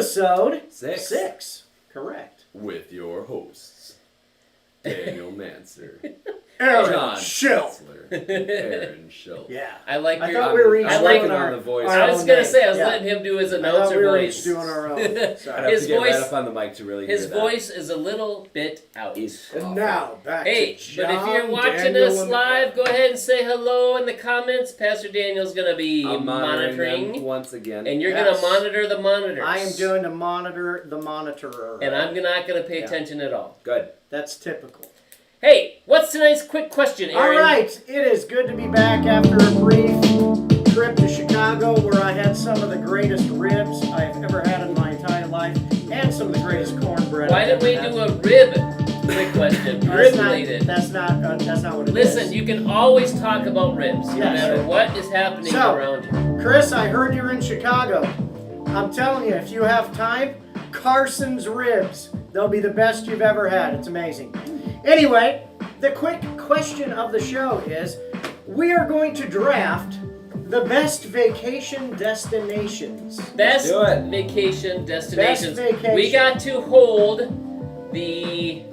episode 6. Correct. With your hosts, Daniel Manser, Aaron Schill. Aaron Schill. Yeah. I like I your. thought we were each I like doing on the voice. I was gonna say I was letting him do his I thought announcer we were voice. each doing our own. I'd Sorry. have His to get voice- right up on the mic to really His hear that. voice is a little bit out. And now, back Hey, to but John, if you're watching Daniel, us and live, go ahead and say hello in the comments. Pastor Daniel's gonna be I'm monitoring monitoring, them once again. and you're Yes. gonna monitor the monitors. I am doing to monitor the monitorer. and I'm not gonna pay Yeah. attention at all. Good. That's typical. Hey, what's tonight's quick question, Aaron? All right, it is good to be back after a brief trip to Chicago where I had some of the greatest ribs I've ever had in my entire life and some of the greatest cornbread. Why I've didn't we ever do had. a rib quick question? Rib related. That's not what it is. Listen, you can always talk about ribs, no Yes. matter what is happening So- around you. Chris, I heard you're in Chicago. I'm telling you, if you have time, Carson's ribs. They'll be the best you've ever had. It's amazing. Anyway, the quick question of the show is, we are going to draft the best vacation destinations. Best do it. vacation destinations. Best vacation. We got to hold the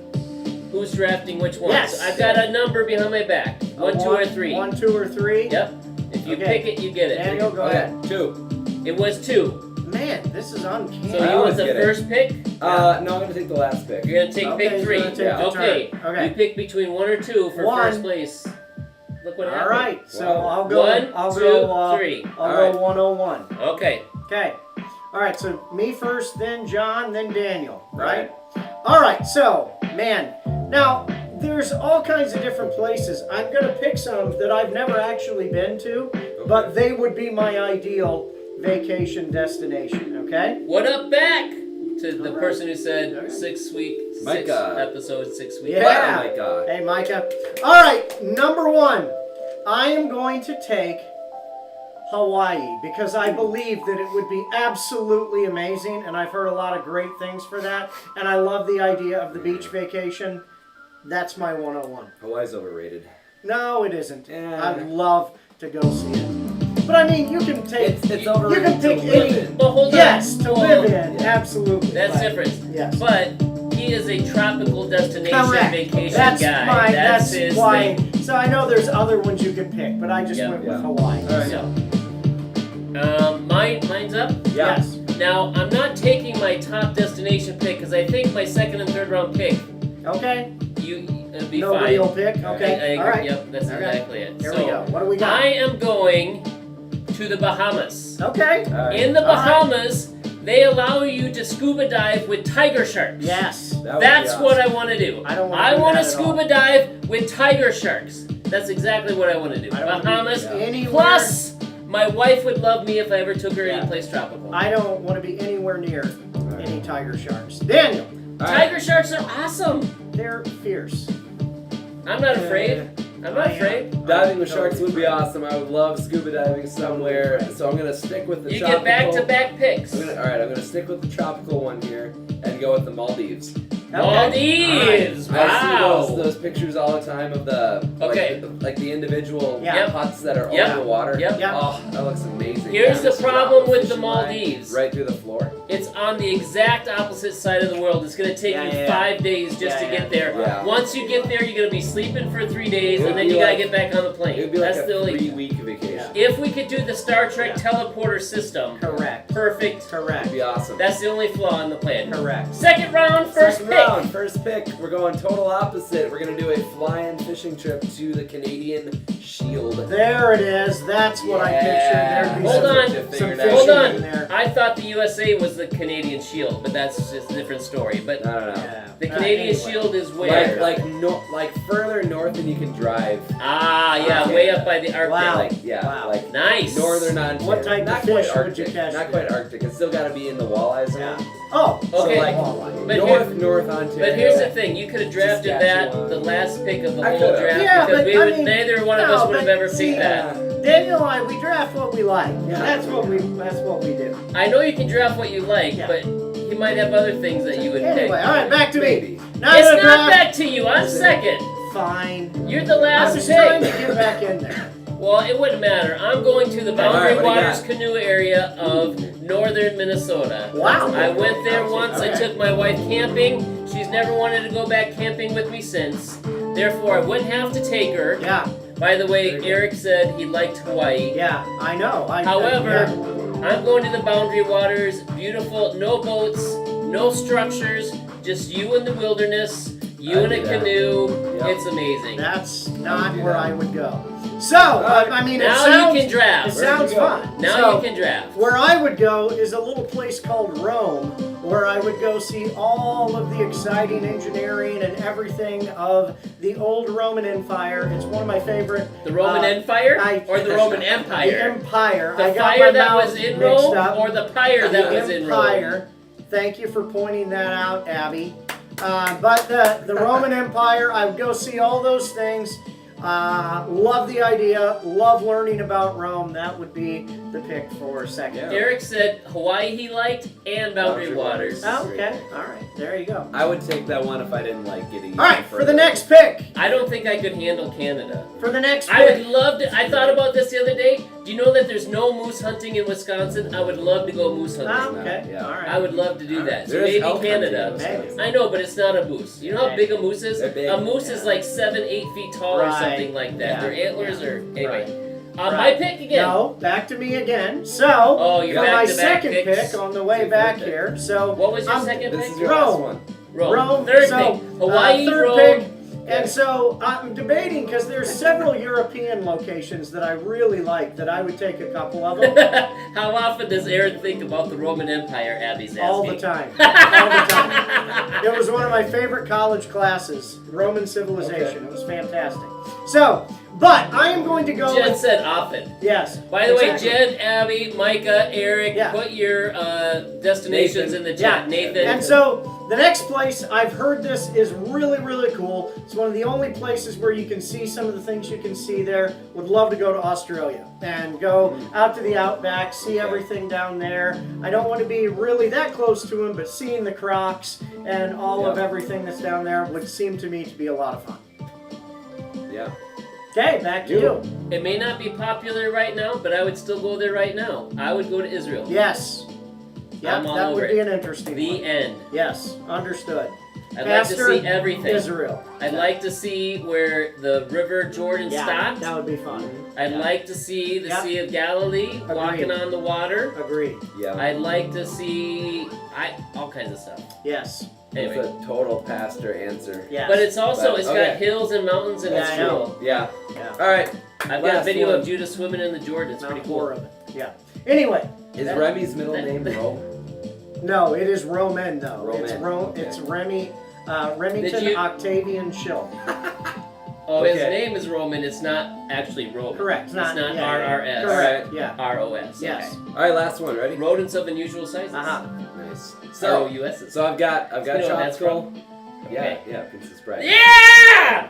who's drafting which ones. Yes. I've got a number behind my back. One, 2, or 3. 1, 2, or 3. Yep. If you Okay. pick it, you get it. Daniel, go Okay, ahead. 2. It was 2. Man, this is uncanny. So I you want always the get it. first pick? No, I'm going to take the last pick. You're gonna take Okay, pick he's 3. gonna take the Okay. turn. Okay. You pick between 1 or 2 for One. first place. Look what All happened. right, so Wow. I'll go. 1, I'll 2, go. 3. I'll All go right. 101. Okay. Okay. All right, so me first, then John, then Daniel, right? All right, so, man, now, there's all kinds of different places. I'm going to pick some that I've never actually been to, but they would be my ideal vacation destination, okay? What up back to the All right. person who said Okay. 6 week, 6 Micah. episode, 6 weeks. Yeah. Wow, my God. Hey, Micah. All right, number 1, I am going to take Hawaii because I believe that it would be absolutely amazing, and I've heard a lot of great things for that, and I love the idea of the beach vacation. That's my 101. Hawaii's overrated. No, it isn't. Yeah. I'd love to go see it. But I mean, you can take... It's you overrated can pick to live any... in. Well, hold on. Yes, to Well, live in, yeah. absolutely. That's but- different. Yes. But he is a tropical destination Correct. vacation That's guy. that's his why. thing. So I know there's other ones you could pick, but I just Yeah. went Yeah. with Hawaii. All right. So, mine's up. Yeah. Yes. Now, I'm not taking my top destination pick because I think my second and third round pick, Okay. it'd be Nobody fine. will pick. I Okay. agree. All right. Yep, that's Okay. exactly it. Here so, we go. What do we got? I am going to the Bahamas. Okay. All right. In the All right. Bahamas, they allow you to scuba dive with tiger sharks. Yes. That would That's be awesome. what I want to do. I don't wanna I do want to that at all. scuba dive with tiger sharks. That's exactly what I want to do. I don't wanna Bahamas. be anywhere. Plus, my wife would love me if I ever took her Yeah. anyplace tropical. I don't want to be anywhere near right. any tiger sharks. Daniel, All right. Tiger sharks are awesome. they're fierce. I'm not afraid. I'm not I am. afraid. Diving with sharks would be awesome. I would love scuba diving somewhere. So I'm gonna stick with the You tropical. get back-to-back picks. All right, I'm gonna stick with the tropical one here and go with the Maldives. Maldives. I Wow. see those pictures all the time of the Okay. like the individual Yeah. huts that are Yep. over the water. Yep. Yep. Oh, that looks amazing. Here's the Just drop problem a with the fishing line Maldives. right through the floor. It's on the exact opposite side of the world. It's going to take Yeah, you yeah, 5 days just Yeah, to yeah. get there. Yeah. Once you get there, you're going to be sleeping for 3 days, It would and then be you got to like- get back on the plane. It would be like That's a the only. 3-week vacation. If we could do the Star Trek Yeah. teleporter system, Correct. perfect. Correct. It'd be awesome. That's the only flaw in the plan. Correct. Second round, first Second pick. round, first pick. We're going total opposite. We're gonna do a fly-in fishing trip to the Canadian Shield. There it is. That's what I pictured. There'd be Hold some, on. some Figured fishing out. Hold on. in there. I thought the USA was the Canadian Shield, but that's just a different story. But I don't know. Yeah. the Canadian Anyway. Shield is where? Like further north than you can drive. Ah, yeah, Okay. way up by the Arctic. Wow. Like yeah, Wow. like Nice. northern Ontario. What type of not fish quite would Arctic. you catch Not there? quite Arctic. It's still got to be in the walleye zone. Yeah. Oh. Okay. So like Walleye. But North Ontario. But here's the thing, you could have drafted that Saskatchewan. the last pick of the I whole could've. draft Yeah, because but we I would mean, neither one of no, us would have but ever see, picked that. Daniel and I, we draft what we like. Yeah. That's what we do. I know you can draft what you like, Yeah. but you might have other things that you would Anyway, pick. all right, back to me. Maybe. Now It's the not draft. back to you. I'm second. Fine. You're the I'm last just trying to pick. get back in there. Well, it wouldn't matter. I'm going to the Boundary Alright, what do you Waters got? canoe area of northern Minnesota. Wow. I went there once. I Okay. took my wife camping. She's never wanted to go back camping with me since. Therefore, I wouldn't have to take her. Yeah, By the way, Very good. Eric said he liked Hawaii. yeah, I know. However, yeah. I'm going to the Boundary Waters. Beautiful, no boats, no structures, just you in the wilderness, you I'd in a do that. canoe. Yep. It's amazing. That's not do where that. I would go. So, Alright. I mean, Now it sounds, you can draft. it sounds Where'd you go? fun. Now So, you can draft. where I would go is a little place called Rome, where I would go see all of the exciting engineering and everything of the old Roman Empire. It's one of my favorite. The Roman Empire I- or the Roman The Empire? Empire. The I got fire my that mouth was in mixed Rome up. or the pyre that was in Rome? Empire. Thank you for pointing that out, Abby. But the Roman Empire, I would go see all those things. Love the idea. Love learning about Rome. That would be the pick for second. Yeah. Eric said Hawaii he liked and Boundary Waters. Oh, okay. All right. There you go. I would take that one if I didn't like getting. All right. For the next pick. I don't think I could handle Canada. For the next I would pick. love to. I thought about this the other day. Do you know that there's no moose hunting in Wisconsin? I would love to go moose hunting. Okay. Yeah. All right. I would love to do that. So There is maybe elk hunting in Canada. Wisconsin. I know, but it's not a moose. You know how big a moose is? They're big. A moose is like 7-8 feet tall or Right. something like that. Yeah. Their antlers are anyway. Right. My pick again. No, back to me again. So, Oh, you're for my back-to-back second picks. pick on the way Your back third pick. here. So, What was your I'm- second This pick? is your Rome. last one. Rome. Third So, pick. Hawaii, third Rome. pick. And so I'm debating because there's several European locations that I really like that I would take a couple of them How often does Aaron think about the Roman Empire? Abby's asking. all the time. All the time. It was one of my favorite college classes, Roman civilization. It was fantastic. So, but I am going to go Jed with, said often. yes. By the way, exactly. Jed, Abby, Micah, Eric, Yeah. put your destinations Nathan. in the chat. Yeah. Nathan. And so the next place, I've heard this is really, really cool. It's one of the only places where you can see some of the things you can see there. Would love to go to Australia and go out to the outback, see everything down there. I don't want to be really that close to them, but seeing the crocs and all of Yeah. everything that's down there would seem to me to be a lot of fun. Yeah. Okay, back to you. It may not be popular right now, but I would still go there right now. I would go to Israel. Yes. Yep, I'm all that over would be it. an interesting The one. end. Yes, understood. I'd Pastor like to see everything. Israel. I'd like to see where the River Jordan Yeah, stopped. that would be fun. I'd Yeah. like to see the Yep. Sea of Galilee, walking on the water. Agreed. Yeah. I'd like to see all kinds of stuff. Yes. It's Anyway. a total pastor answer. Yes. But it's also, But- it's okay. got hills and mountains and it's Yeah, I know. cool. Yeah. Yeah. All right. I've got a Last video one. of Judah swimming in the Jordan. It's Not pretty more cool. of it. Yeah. Anyway, Is That- Remy's middle name Rome? no, it is Roman though. It's Roman, okay. It's Remington Did you- Octavian Schill. Oh, his Okay. name is Roman. It's not actually Roman. Correct. It's not yeah, RRS. Correct. Yeah. ROS. Yes. All right, last one. Ready? Okay. Rodents of unusual sizes. Uh-huh. Nice. So, ROUSs. so I've got You know what Chop that's Scroll. Yeah, Okay. yeah, Princess Bride. Yeah!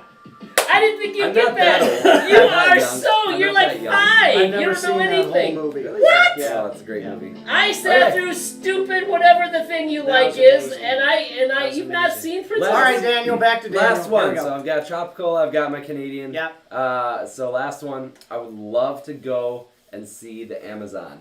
I didn't think you'd I'm get not that that. old. You I'm not are young. so. I'm You're not like that young. 5. I've You never don't seen know that anything. whole movie. What? Yeah. Oh, it's a great Yeah. movie. I sat Okay. through stupid whatever the thing you That like was is, amazing. and I That was you've not amazing. seen Princess. All right, Daniel. Back to Daniel. Last Here one. we go. So I've got Tropical. I've got my Canadian. Yep. So last one. I would love to go and see the Amazon.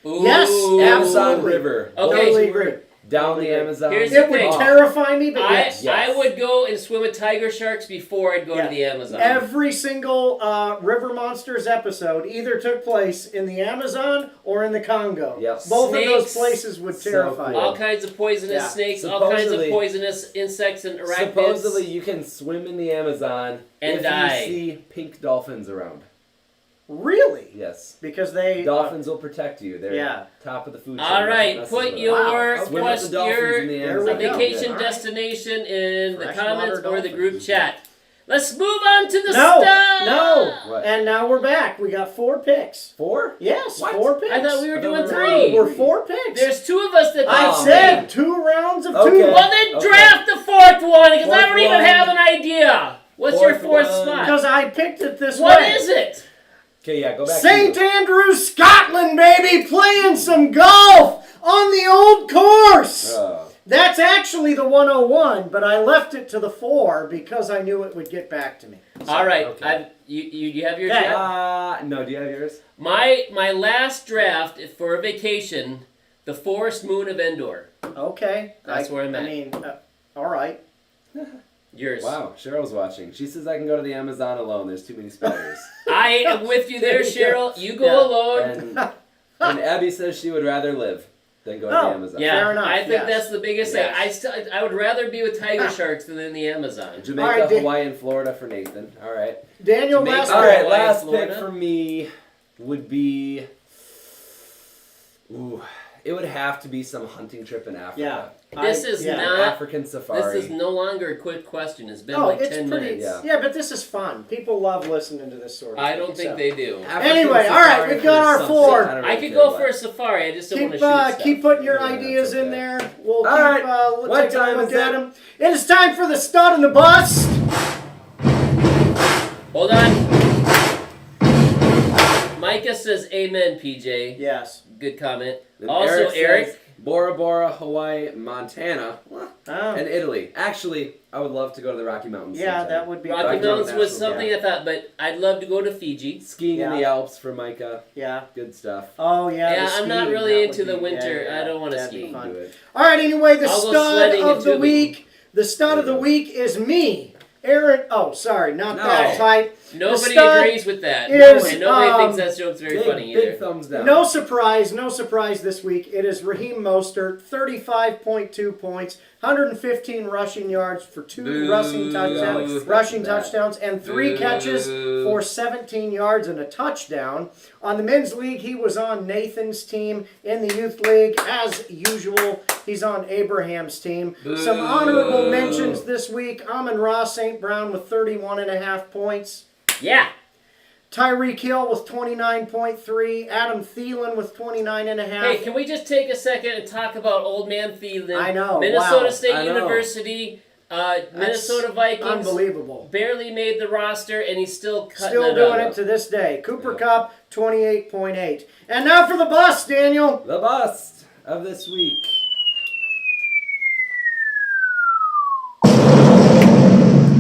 Ooh. Yes, Amazon absolutely. River. Okay. Totally agree. Down the Amazon. Here's It would thing. terrify me, but yes. I would go and swim with tiger sharks before I'd go Yeah. to the Amazon. Every single River Monsters episode either took place in the Amazon or in the Congo. Yep. Both of those Snakes. places would So terrify cool. All me. kinds of poisonous Yeah. snakes, all kinds of Supposedly- poisonous insects and arachnids. Supposedly, you can swim in the Amazon And if die. you see pink dolphins around. Really? Yes. Because they... Dolphins will protect you. They're Yeah. top of the food chain. All right, Nothing put messes with your Wow. Swim with the dolphins in the There Amazon. we go. vacation All right. destination in the Freshwater comments or the dolphins. group chat. Let's move on to the No, stuff. no. What? And now we're back. We got 4 picks. 4? Yes, What? 4 picks. I thought we were I thought doing we were three. We're 4 picks. There's 2 of us that. I Oh, said man. 2 rounds of Okay. 2. Well, then Okay. draft the 4th one because I Fourth don't even one. have an idea. What's your 4th Fourth one. spot? Because I picked it this What way. is it? Okay, yeah, go back. St. to you. Andrews, Scotland, baby, playing some golf on the old course. That's actually the 101, but I left it to the 4 because I knew it would get back to me. All right, Okay. you have yours Okay. yet? No, do you have yours? My last draft for a vacation, the Forest Moon of Endor. Okay. That's where I'm at. I mean, all right. Yours. Wow, Cheryl's watching. She says I can go to the Amazon alone. There's too many spiders. I am with you there, There you go. Cheryl. You go Yeah. alone. And Abby says she would rather live than go to Oh, the Amazon. Yeah, Fair enough, I think yes. that's the biggest Yes. thing. I would rather be with tiger sharks than in the Amazon. Jamaica, All right, Dan- Hawaii, and Florida for Nathan. All right. Daniel, Jamaica. last All Hawaii, right, last Florida. pick for me would be. Ooh, it would have to be some hunting trip in Africa. Yeah. This is yeah. not- African safari. This is no longer a quick question. It's been Oh, like it's 10 pretty. minutes. Yeah. Yeah, but this is fun. People love listening to this sort of I thing. don't think so. they do. African Anyway, all right, safari we've got for our something. four. don't I really could care go what. for a safari. I just don't want to Keep, shoot stuff. keep putting your Yeah, ideas that's in okay. there. We'll All keep, right. we'll What take a time look is at it? them. It is time for the stud and the bust. Hold on. Micah says amen, PJ. Yes. Good comment. Then Also, Eric. says Bora Bora, Hawaii, Montana, Oh. and Italy. Actually, I would love to go to the Rocky Mountains. Yeah, sometime. that would be Rocky Rocky fun. Mountains was National something I thought, but I'd love to go to Fiji. Skiing in Yeah. the Alps for Micah. Yeah. Good stuff. Oh, yeah. Yeah, the I'm not skiing, really that into would the be- winter. yeah, I don't wanna that'd be ski. fun. Do it. All right, anyway, the I'll go stud sledding of and the tubing. week. The stud of the There you go. week is me. Aaron. Oh, sorry, not No. that type. Nobody stud agrees with that. is, and nobody thinks that joke's very funny either. Big thumbs down. No surprise this week. It is Raheem Mostert, 35.2 points, 115 rushing yards for two Boo. rushing touchdowns, Boo. and 3 Boo. catches for 17 yards and a touchdown. On the men's league, he was on Nathan's team. In the youth league, as usual, he's on Abraham's team. Boo. Some honorable mentions this week. Amon-Ra St. Brown with 31.5 points. Yeah. Tyreek Hill with 29.3. Adam Thielen with 29.5. Hey, can we just take a second and talk about old man Thielen? I know, Minnesota wow. State I know. University, Minnesota Vikings. Unbelievable. Barely made the roster, and he's still cutting Still it doing up. it to this day. Cooper Yeah. Kupp, 28.8. And now for the bust, Daniel. The bust of this week.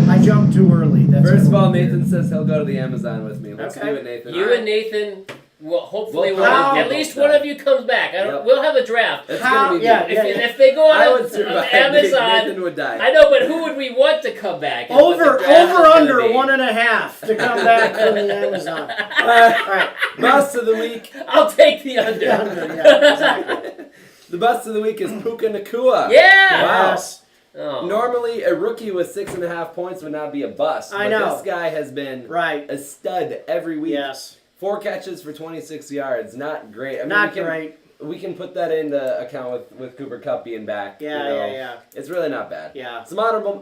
I jumped too early. That's First of all, weird. Nathan says he'll go to the Amazon with me. Let's Okay. do it, Nathan. You and Nathan, well, hopefully We'll probably at both least die. one of you comes back. Yep. We'll have a draft. It's How- gonna be yeah, good. yeah. If they go I on would survive. Amazon, Nathan would die. I know, but who would we want to come back? is what the Over draft is gonna under be. 1.5 to come back from the Amazon. All right. Bust of the week. I'll take the under. Under, yeah, exactly. The bust of the week is Puka Nakua. Yeah. Wow. Yes. Oh. Normally, a rookie with 6.5 points would not be a bust. I but know. This guy has been Right. a stud every week. Yes. 4 catches for 26 yards. Not great. I mean, Not we can, great. We can put that into account with Cooper Kupp being back. Yeah, you know. yeah. It's really not bad. Yeah. Some honorable.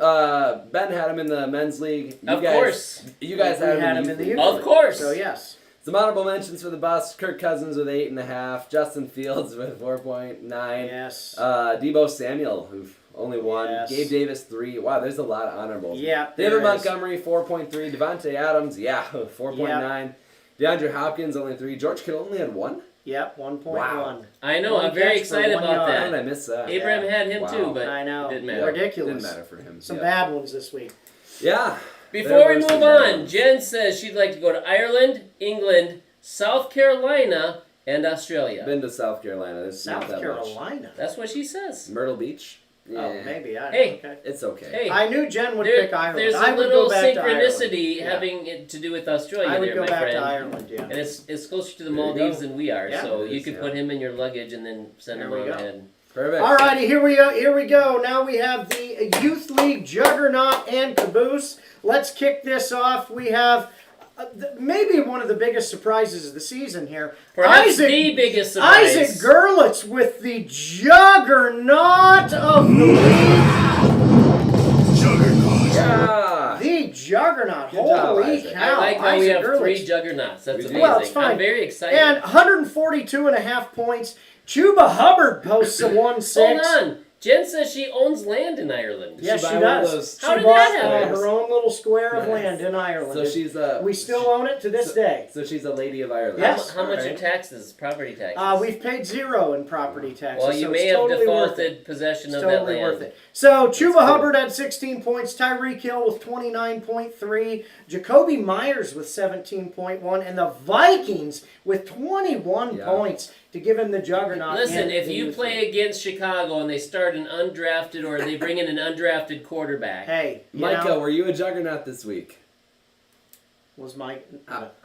Ben had him in the men's league. Of course. You guys We had had him him in the youth youth league. Of course. So, yes. Some honorable mentions for the bust: Kirk Cousins with 8.5, Justin Fields with 4.9, Yes. Debo Samuel who only 1, Yes. Gabe Davis 3. Wow, there's a lot of honorables. Yeah, David there is. Montgomery 4.3, Devontae Adams 4.9, DeAndre Hopkins only 3, George Kittle only had 1. Yep, 1.1. Wow. I know. One I'm very catch for excited 1 about yard. How did I that. miss that? Abraham had him Wow. too, but I know. it didn't matter. Yeah, Ridiculous. Didn't matter for him. Some Yeah. bad ones this week. Yeah. Before There we were move some on, bad ones. Jen says she'd like to go to Ireland, England, South Carolina, and Australia. Been to South Carolina. It's not South that Carolina. That's what she says. much. Myrtle Beach. Yeah. Oh, maybe. Hey. Okay. It's okay. Hey, I knew Jen would there- pick Ireland. there's I a would little go back to Ireland. synchronicity Yeah. having it to do with Australia I would there, go my back friend. to Ireland, yeah. And it's closer to the There you Maldives go. than we are, Yeah, so it you is, could yeah. put him in your luggage and then send There him we on go. ahead. Perfect. Alrighty, here we go. Now we have the Youth League juggernaut and caboose. Let's kick this off. We have maybe one of the biggest surprises of the season here. Perhaps the biggest surprise. Isaac Gerlitz with the juggernaut of the week. Yeah. The juggernaut. Good job, Holy Isaac. cow. I like how we Isaac have 3 Gerlitz. juggernauts. That's We do. amazing. Well, it's fine. I'm very excited. And 142.5 points. Chuba Hubbard posts a 1.6. Hold on. Jen says she owns land in Ireland. Yes, She she buy one of does. those- She How did bought that happen? her own little little square of Nice. land in Ireland. So she's a. We still own it to this day. So she's a lady of Ireland. Yes. How much are Alright. taxes, property taxes? We've paid 0 in property taxes. well, you so may it's have totally worth it. defaulted possession It's of that totally land. worth it. So Chuba cool. Hubbard had 16 points, Tyreek Hill with 29.3, Jacoby Myers with 17.1, and the Vikings with 21 Yeah. points to give him the juggernaut. Listen, in if the you youth play league. against Chicago and they start an undrafted or they bring in an undrafted quarterback, Hey, you Micah, know, were you a juggernaut this week? was Mike?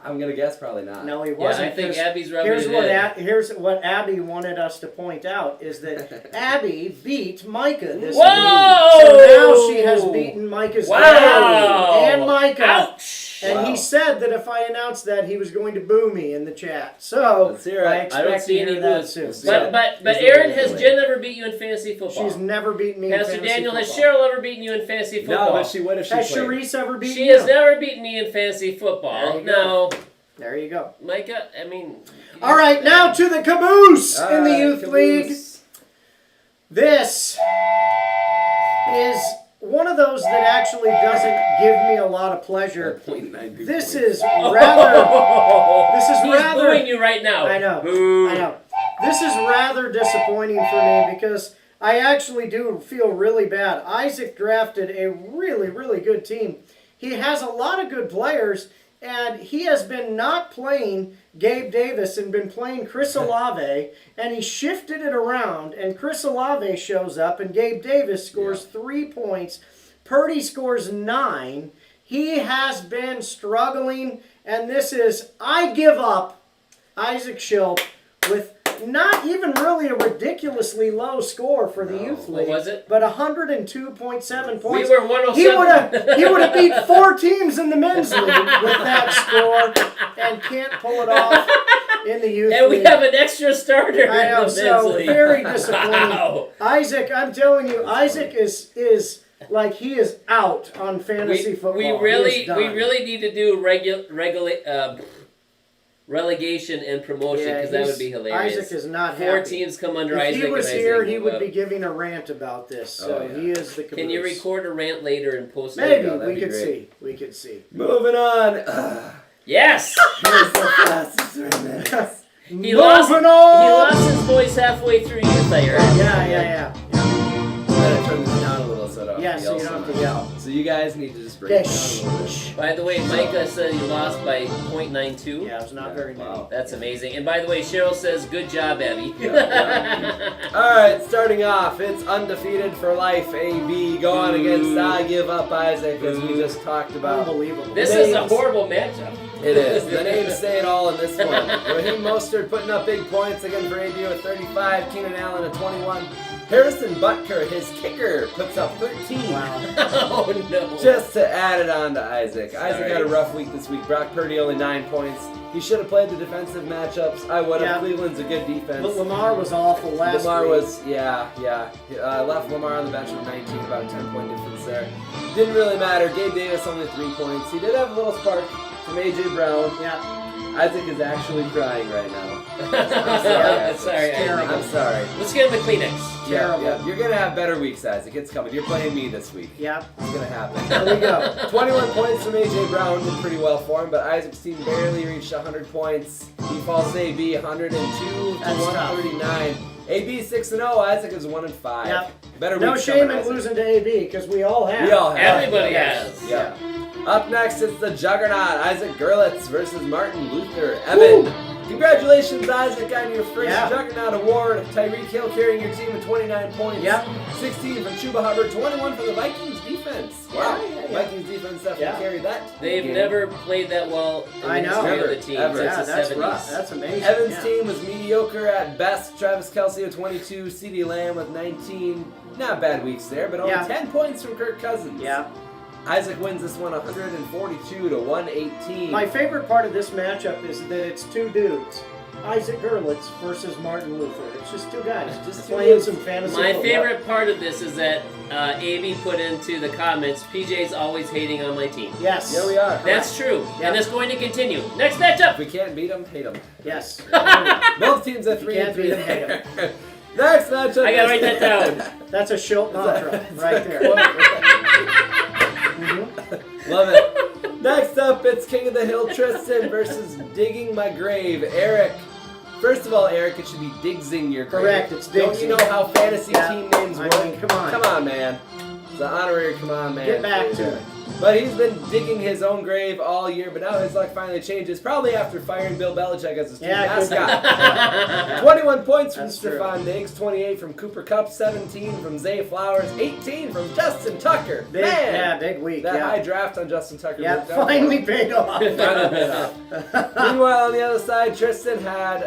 I'm gonna guess probably not. No, he yeah, wasn't. I think because Abby's rubbing Here's it what in. here's what Abby wanted us to point out is that Abby beat Micah this Whoa! week. So now she has beaten Micah's Wow! dad and Micah. Ouch! And Wow. he said that if I announced that, he was going to boo me in the chat. So Let's hear it. I I expect don't see to any hear that boos. soon. Let's So, But He's the Aaron, way has to Jen ever beat you in fantasy football? she's never beaten me Pastor in fantasy Daniel, has football. Cheryl ever beaten you in fantasy football? No, but she would if she Has played. Charisse ever beaten She you? has never beaten me in fantasy football. There you go. No, There you go. Micah, I mean... All right, now to the caboose in the youth league. Caboose. This is one of those that actually doesn't give me a lot of pleasure. 0.92 This points. is rather. This is He's rather. booing you right now. I know. Boo. I know. This is rather disappointing for me because I actually do feel really bad. Isaac drafted a really, really good team. He has a lot of good players, and he has been not playing Gabe Davis and been playing Chris Olave, and he shifted it around, and Chris Olave shows up, and Gabe Davis scores 3 points. Purdy scores 9. He has been struggling, and this is, I give up Isaac Schilp with not even really a ridiculously low score for the youth What league. was it? But 102.7 points. We were 107. He would have beat 4 teams in the men's league with that score and can't pull it off in the youth And league. we have an extra starter I know, in the so men's league. very disappointing. Wow. Isaac, I'm telling you, Isaac is like he is out on fantasy football. We He really is done. need to do relegation and promotion Yeah, because that would he's- be hilarious. Isaac is not 4 happy. teams come under If Isaac. he was and here, Isaac he move would up. be giving a rant about this. So Oh, yeah. he is the caboose. Can you record a rant later and post it? Maybe Yeah, that'd we be could great. see. We could see. Moving on. Yes. Here's the fastest 3 minutes. He Moving lost. on. He lost his voice halfway through youth. I heard. Yeah. I'm gonna turn this down a little so I don't Yeah, have to so yell you don't have much. to yell. So you guys need to just bring Okay, it down a little bit. shh. By the way, Micah said he lost by 0.92. Yeah, it was not Yeah, very many. wow. That's amazing. And by the way, Cheryl says, "Good job, Abby." Alright, starting off, it's undefeated for life, AB, going against I Give Up Isaac, as we just talked about. Unbelievable. This is a horrible matchup. It is. The names say it all in this one. Raheem Mostert putting up big points again for AB with 35, Keenan Allen at 21. Harrison Butker, his kicker, puts up 13. Wow. Oh no. Just to add it on to Isaac. Isaac Sorry. had a rough week this week. Brock Purdy only 9 points. He should have played the defensive matchups. I would have. Yeah. Cleveland's a good defense. But Lamar was awful last Lamar week. was, left Lamar on the bench with 19, about a 10-point difference there. Didn't really matter. Gabe Davis only 3 points. He did have a little spark from A.J. Brown. Yeah. Isaac is actually crying right now. Sorry, terrible. I'm sorry. Let's get him the Kleenex. Terrible. Yeah. You're going to have better weeks, Isaac. It's coming. You're playing me this week. Yeah. It's going to happen. There we go. 21 points from A.J. Brown did pretty well for him, but Isaac's team barely reached 100 points. He falls to A.B. 102 to That's tough. 139. A.B. 6-0. Isaac is 1-5. Yep. Better No weeks shame coming, in Isaac. losing to AB because we all have. We all have. Everybody Yes. has. Yeah. Up next, it's the Juggernaut, Isaac Gerlitz versus Martin Luther. Evan, congratulations, Isaac, on your first Yeah. Juggernaut award. Tyreek Hill carrying your team with 29 points. Yep. 16 from Chuba Hubbard, 21 for the Vikings defense. Wow. Yeah. Vikings defense definitely Yeah. carried that. They've game. never played that well in I the know. history of Never, the team ever. Yeah, since the that's 70s. rough. That's amazing. Evan's yeah. team was mediocre at best. Travis Kelce with 22, CeeDee Lamb with 19. Not bad weeks there, but only Yeah. 10 points from Kirk Cousins. Yeah. Isaac wins this one 142 to 118. My favorite part of this matchup is that it's two dudes. Isaac Gerlitz versus Martin Luther. It's just two guys Just two playing dudes. some fantasy My football. favorite part of this is that AB put into the comments, PJ's always hating on my team. Yes. Yeah, we are. That's true, Yeah. and it's going to continue. Next matchup. If we can't beat them, hate them. Yes. Both teams at You 3 can't and 3 beat 'em, hate 'em. Next matchup. I gotta write that down. That's a Schultz mantra right there. Mhm. Love it. Next up, it's King of the Hill Tristan versus Digging My Grave, Eric. First of all, Eric, it should be Diggsing Your Grave. Correct, it's Don't Diggsing. you know how fantasy team names work? I mean, come on. Come on, man. It's an honorary come on, man. Get back to it. But he's been digging his own grave all year, but now his luck finally changes, probably after firing Bill Belichick as his team mascot. 21 points from That's true. Stephon Diggs, 28 from Cooper Kupp, 17 from Zay Flowers, 18 from Justin Tucker. Big, Man, yeah, big week. that yeah. high draft on Justin Tucker. Yeah, worked out. finally paid off. Finally paid off. Meanwhile, on the other side, Tristan had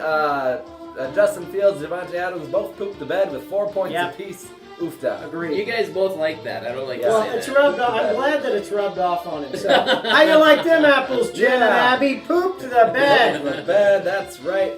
Justin Fields, Devontae Adams both pooped the bed with 4 points Yep. apiece. Oofda. Agreed. You guys both like that. I don't like Well, to say it's that. rubbed off. I'm glad that it's rubbed off on him. So, how you like them apples, Jen and Yeah. Abby? Poop to the bed. The bed, that's right.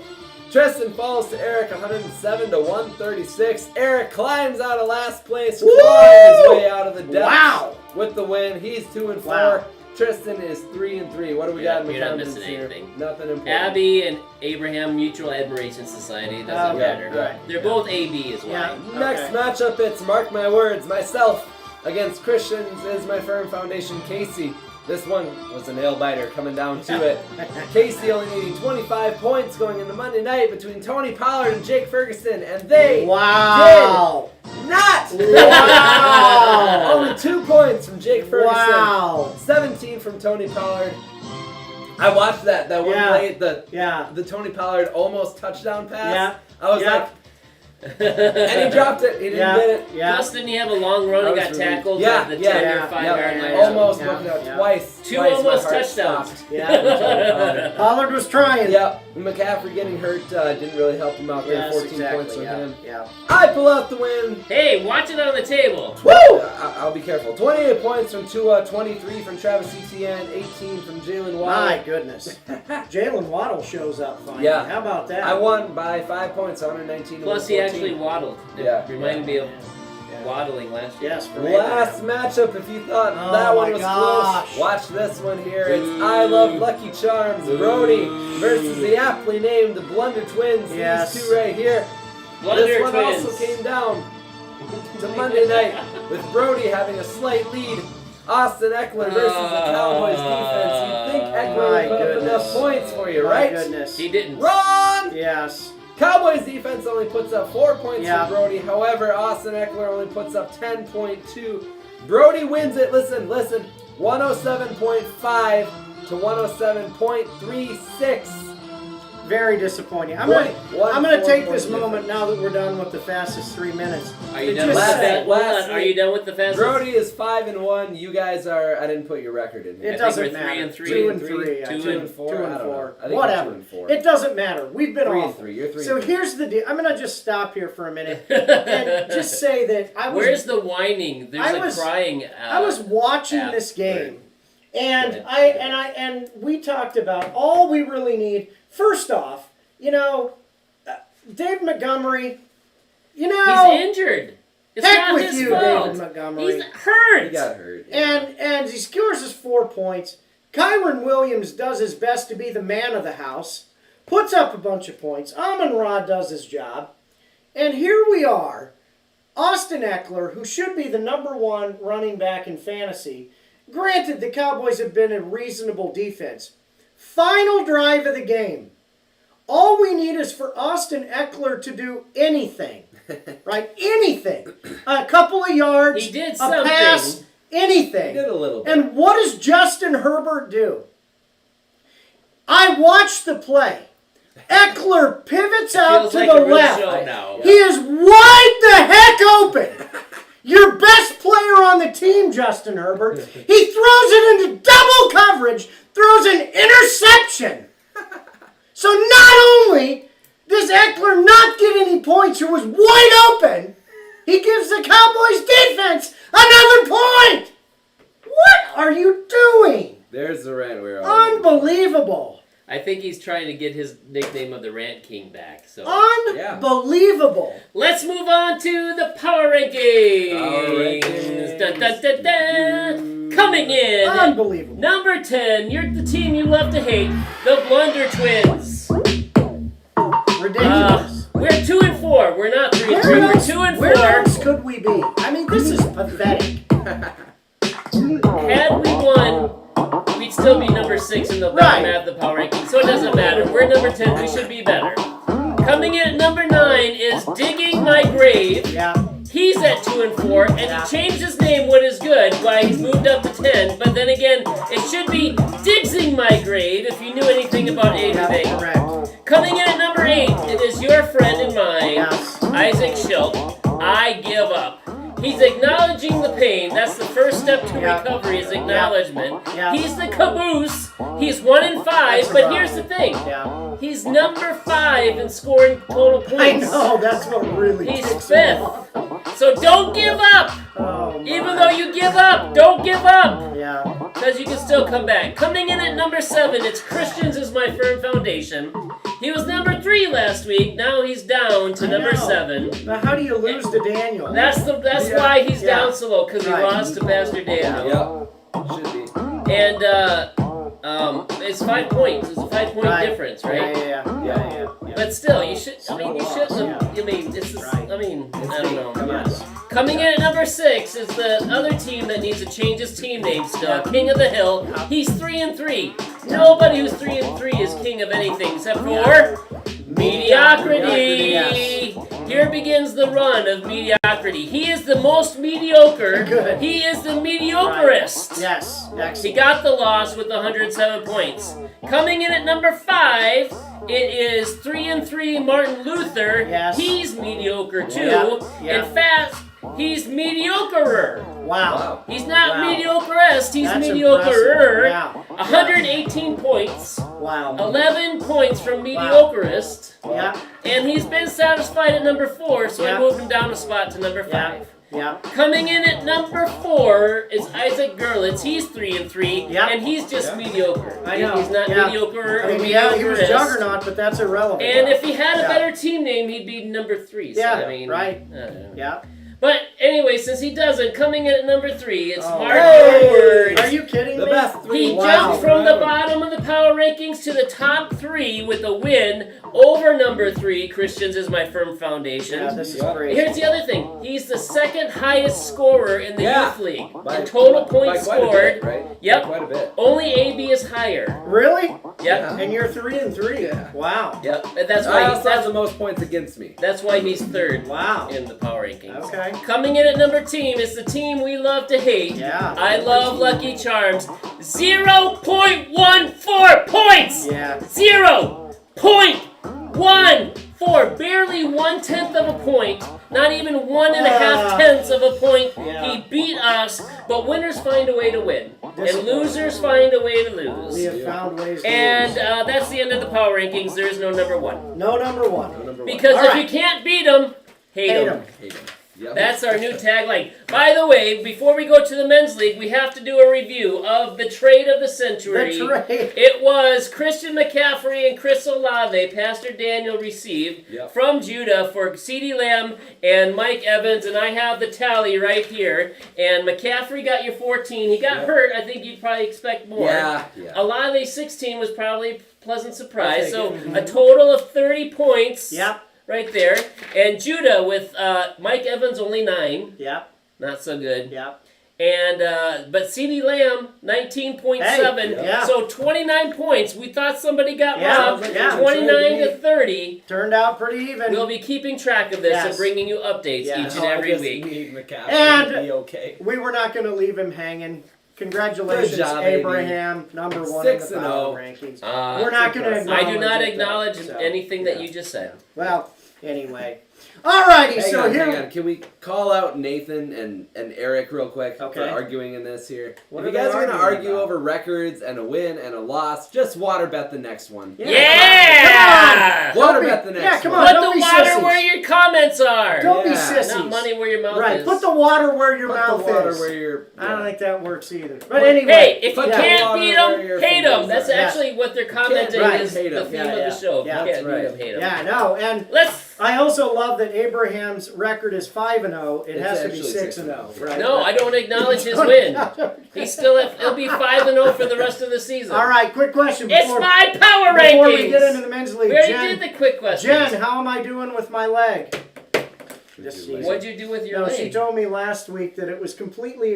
Tristan falls to Eric 107 to 136. Eric climbs out of last place, claws his way out of the depths Wow. with the win. He's 2-4. Wow. Tristan is 3-3. What do we got in the You're not comments missing here? anything. Nothing important. Abby and Abraham Mutual Admiration Society. Doesn't Okay, matter. right. They're both AB as well. Yeah. Next Okay. matchup, it's Mark My Words, myself against Christians is my firm foundation, Casey. This one was a nail biter coming down to it. Casey only needing 25 points going into Monday night between Tony Pollard and Jake Ferguson, and they Wow. did not. Wow. Only 2 points from Jake Ferguson. Wow. 17 from Tony Pollard. I watched that one Yeah. play, the Yeah. Tony Pollard almost touchdown pass. Yeah. I was Yeah. like, and he dropped it. He didn't Yeah. get it. Yeah. Plus, didn't he have a long run I and was got relieved. tackled Yeah, at the yeah, 10 yeah, or 5 yeah, yard yeah, line? yeah. Almost Yeah, broke it out yeah. twice. Two Twice my almost heart touchdowns. stopped. Yeah. Pollard was trying. Yep. McCaffrey getting hurt didn't really help him out there. Yes, 14 exactly. points from Yeah. him. Yeah. I pull out the win. Hey, watch it on the table. Woo! I'll be careful. 28 points from Tua, 23 from Travis Etienne, 18 from Jalen My Waddle. goodness. Jalen Waddle shows up finally. Yeah. How about that? I won by 5 points, 119 to Plus, he 114. actually waddled. It Yeah. reminded me of Yeah. waddling last year. Yes, for Last matchup, if you thought Oh that one my was gosh. close, watch this one here. It's I Love Lucky Charms, Brody versus the aptly named Blunder Twins. Yes. These two right here. Blunder This one Twins. also came down to Monday night with Brody having a slight lead. Austin Eckler versus the Cowboys defense. You'd think Eckler My would put up goodness. enough points for you, My right? goodness. He didn't. Wrong! Yes. Cowboys defense only puts up 4 points Yeah. for Brody. However, Austin Eckler only puts up 10.2. Brody wins it. Listen. 107.5 to 107.36. Very disappointing. I'm One- gonna take one this point moment now that we're done with the fastest 3 minutes. Are you to done just with the say- fast? Hold last on. Are you done with the fastest? Brody is 5-1. You guys are. I didn't put your record in here. It think doesn't we're matter. 3 and 3. 2 and 3. Two and 4. 2 I and don't know. 4. I think Whatever. you're 2 and 4. It doesn't matter. We've been 3 off. and 3. You're 3. So and 3. here's the deal. I'm gonna just stop here for a minute and just say that I was Where's the whining? There's I a was- crying. I was watching app. this game, and Right. and we talked about all we really need. First off, Dave Montgomery, He's injured. It's heck not with his you, fault. David Montgomery. He's hurt. He got hurt. Yeah. And he scores his 4 points. Kyron Williams does his best to be the man of the house, puts up a bunch of points. Amon-Ra does his job. And here we are, Austin Eckler, who should be the #1 running back in fantasy. Granted, the Cowboys have been a reasonable defense. Final drive of the game. All we need is for Austin Eckler to do anything. Right? Anything. A couple of yards. He did a something. pass. Anything. He did a little bit. And what does Justin Herbert do? I watched the play. Eckler pivots out Feels to like the a real left. show now. He is wide the heck open. Your best player on the team, Justin Herbert. He throws it into double coverage, throws an interception. So not only does Eckler not get any points, who was wide open, he gives the Cowboys defense another point. What are you doing? There's the rant we're on. Unbelievable. I think he's trying to get his nickname of the Rant King back. So Unbelievable. let's move on to the power rankings. Power rankings. Dun, dun, dun, dun. Coming in. Unbelievable. Number 10, you're the team you love to hate, the Blunder Twins. Ridiculous. We're 2 and 4. We're not 3 and 3. Where We're else- 2 and 4. Where else could we be? I mean, this is pathetic. Had we won still be number 6 in the Right. math of the power ranking, so it doesn't matter. We're number 10. We should be better. Coming in at number 9 is Digging My Grave. Yeah. He's at 2 and 4, and Yeah. he changed his name, what is good, why he's moved up to 10. But then again, it should be Digsing My Grave if you knew anything about anything. Yeah, correct. Coming in at number 8, it is your friend and mine, Yes. Isaac Schilp. I give up. He's acknowledging the pain. That's the first step to Yeah. recovery is acknowledgement. Yeah. He's the caboose. He's 1 and 5, That's but right. here's the thing. Yeah. He's number 5 in scoring total I points. know, that's what really He's ticks me 5th. off. So don't give up. Oh, Even my. though you give up, don't give up. Yeah. Because you can still come back. Coming in at number 7, it's Christians is my firm foundation. He was number 3 last week. Now he's down to I number know. 7. Now, how do you lose to Daniel? That's Yeah. why he's Yeah. down so low, because he Right. lost to Pastor Daniel. Yep. Should be. And it's 5 points. It's a 5-point Right. difference, right? Yeah. But still, you should. I mean, you shouldn't. Yeah. I mean, this is. Right. I mean, I don't know. Come on. Yes. Coming in at number 6 is the other team that needs to change his team name still. King of the Hill. He's 3 and 3. Nobody who's 3 and 3 is king of anything except for mediocrity. Yes. Here begins the run of mediocrity. He is the most mediocre. Good. He is the mediocreist. Yes. He Excellent. got the loss with 107 points. Coming in at number 5, it is 3 and 3 Martin Luther. Yes. He's mediocre too. Yeah, yeah. In fact, he's mediocrer. Wow. He's not Wow. mediocreist, he's That's mediocrer. impressive. Yeah. 118 points. Wow. 11 points from mediocreist. Yeah. And he's been satisfied at number 4, so Yeah. I moved him down a spot to number 5. Yeah. Coming in at number 4 is Isaac Gerlitz. He's 3 and 3, Yep. and he's just Yeah. mediocre. I know. He's not Yeah. mediocre I or mean, yeah, he was mediocreist. juggernaut, but that's irrelevant. And if he had a Yeah. better team name, he'd be number 3. So, Yeah, I mean, right. I don't know. Yeah. But anyway, since he doesn't, coming in at number 3, it's Oh. Mark Hey! Edwards. Are you kidding The me? best 3. He Wow. jumped from the bottom of the power rankings to the top 3 with a win over number 3. Christians is my firm foundation. Yeah, this is Yeah. crazy. Here's the other thing. He's the second highest scorer in the Yeah. youth league. By- in total points by quite a scored. bit, right? Yep. By quite a bit. Only AB is higher. Really? Yep. And you're 3 and 3. Yeah. Wow. Yep. And that's I why also have the most points against me. that's why he's 3rd Wow. in the power rankings. Okay. Coming in at number team is the team we love to hate. Yeah. I love Lucky Charms. 0.14 points. Yeah. 0.14. Barely 1/10 of a point. Not even 1.5 tenths of a point. Yeah. He beat us, but winners find a way to win. And Disappointing. losers find a way to We lose. have found ways to And lose. that's the end of the power rankings. There is no number 1. No number 1. Number 1. Because All if right. you can't beat them, hate Hate them. 'em. Hate him. Yep. That's our new tagline. By the way, before we go to the men's league, we have to do a review of the trade of the century. The trade. It was Christian McCaffrey and Chris Olave, Pastor Daniel received Yep. from Judah for CeeDee Lamb and Mike Evans, and I have the tally right here. And McCaffrey got your 14. He got Yep. hurt. I think you'd probably expect more. Yeah. Olave 16 was probably a pleasant surprise. I'll So take it. a total of 30 points. Yep. Right there. And Judah with Mike Evans only 9. Yep. Not so good. Yep. And but CeeDee Lamb 19.7. Hey, yeah. So 29 points. We thought somebody got Yeah, robbed. yeah. 29 to 30. Turned out pretty even. We'll be keeping track of this Yes. and bringing you updates Yeah. each and every week. Need McCaffrey And- to be okay. We were not going to leave him hanging. Congratulations, Good job, baby. Abraham, number 1 in the 6-0. power rankings. Uh, We're not going to I acknowledge I do not it, acknowledge though, so, anything that yeah. you just said. Well, anyway. Alrighty, Hang so on, here. hang on. Can we call out Nathan and Eric real quick Okay. for arguing in this here? What if are you guys they are going to arguing argue about? over records and a win and a loss, just water bet the next one. Yeah! Come on! Water Don't be- bet the next yeah, come one. on. Put don't the be water sissies. where your comments are. Don't be Yeah. sissies. Not money where your mouth Right, is. put the water where your Put mouth the water is. where your... I don't think that works either. But Put- anyway. Hey, if you Put can't water beat where them, your hate them. fingers That's are. actually what they're commenting Right. is Hate the 'em. theme Yeah, of the show. If yeah, you that's can't right. beat them, hate them. Yeah, I know. And Let's. I also love that Abraham's record is 5-0. It It's has to be actually 6-0. 6-0. Right? No, I don't acknowledge his win. He's still at, he'll be 5-0 for the rest of the season. All right, quick question. It's Before, my power before rankings. we get into the men's league, We already Jen, did the quick questions. Jen, how am I doing with my leg? This season. What'd you do with your No, leg? she told me last week that it was completely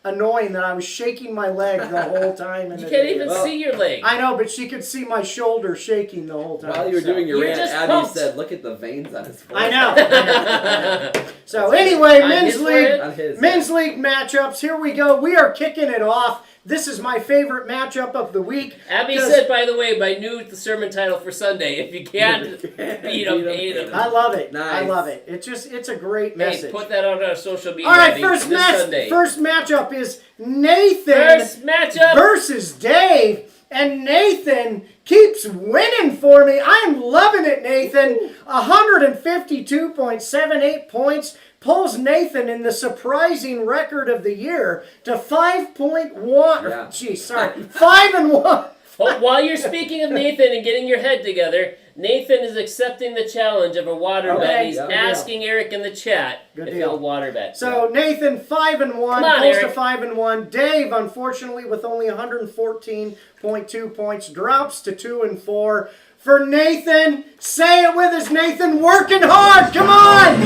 annoying that I was shaking my leg the whole time. In You the can't video. even see your leg. I know, but she could see my shoulder shaking the whole time. While you were so. doing your You're rant, just Abby pumped. said, "Look at the veins on his I forehead." know. So anyway, On men's his league, forehead? On his, men's league matchups. Here we go. We are kicking it off. This is my favorite matchup of the week. Abby 'cause said, by the way, my new sermon title for Sunday: if you can't beat them, hate them. I love it. I Nice. love it. It's a great Hey, message. put that on our social media. All right, Abby, first this Sunday. matchup is Nathan First matchup. versus Dave. And Nathan keeps winning for me. I'm loving it, Nathan. 152.78 points pulls Nathan in the surprising record of the year to 5.1. Yeah. Geez, sorry. 5-1. Oh, while you're speaking of Nathan and getting your head together, Nathan is accepting the challenge of a water Okay, bet. He's good deal. asking Eric in the chat Good if deal. he'll water bet. So Nathan 5-1, Come on, close to Eric. 5-1. Dave, unfortunately, with only 114.2 points, drops to 2-4. For Nathan, say it with us, Nathan. Working hard. Come on.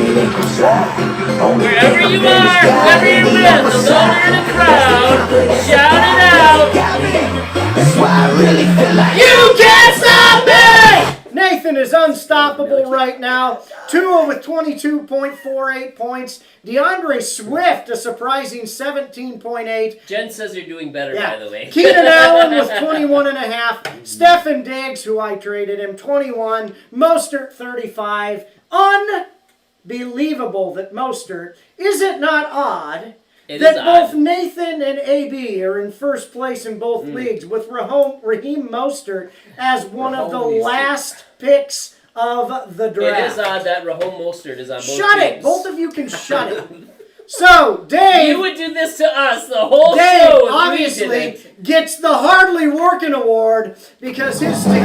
wherever you are, whoever you're with, the loner in the crowd, shout it out. You can't stop me! Nathan is unstoppable right now. Tua with 22.48 points. DeAndre Swift, a surprising 17.8. Jen says you're doing better, by the way. Keenan Allen with 21.5. Stefan Diggs, who I traded him, 21. Mostert, 35. Unbelievable that Mostert. Is it not odd It that is both odd. Nathan and AB are in first place in both leagues with Raheem Mostert as one of the Raheem last picks of the It draft? is odd that Rahom Mostert is on both Shut it! teams. Both of you can shut it. So, Dave... You would do this to us the whole Dave show if we obviously didn't. gets the Hardly Working Award because his team...